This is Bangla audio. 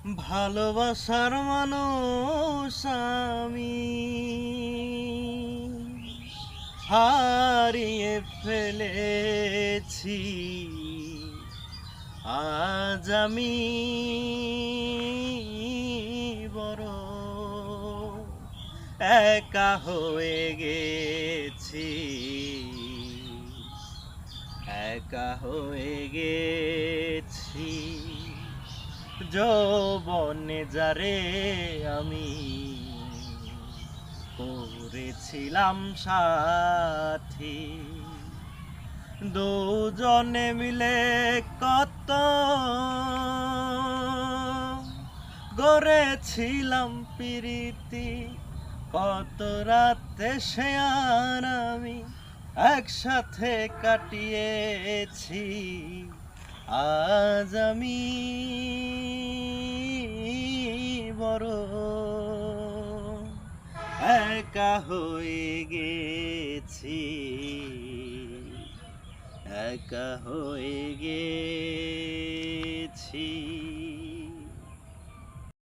ভালোবাসার মানুষ আমি হারিয়ে ফেলেছি। আজ আমি বড় একা হয়ে গেছি, একা হয়ে গেছি। যৌবনে যারে আমি করেছিলাম সাথী, দুজনে মিলে কত গড়েছিলাম প্রীতি, কত রাতে সে আর আমি একসাথে কাটিয়েছি। আজ আমি বড় একা হয়ে গেছি, একা হয়ে গেছি।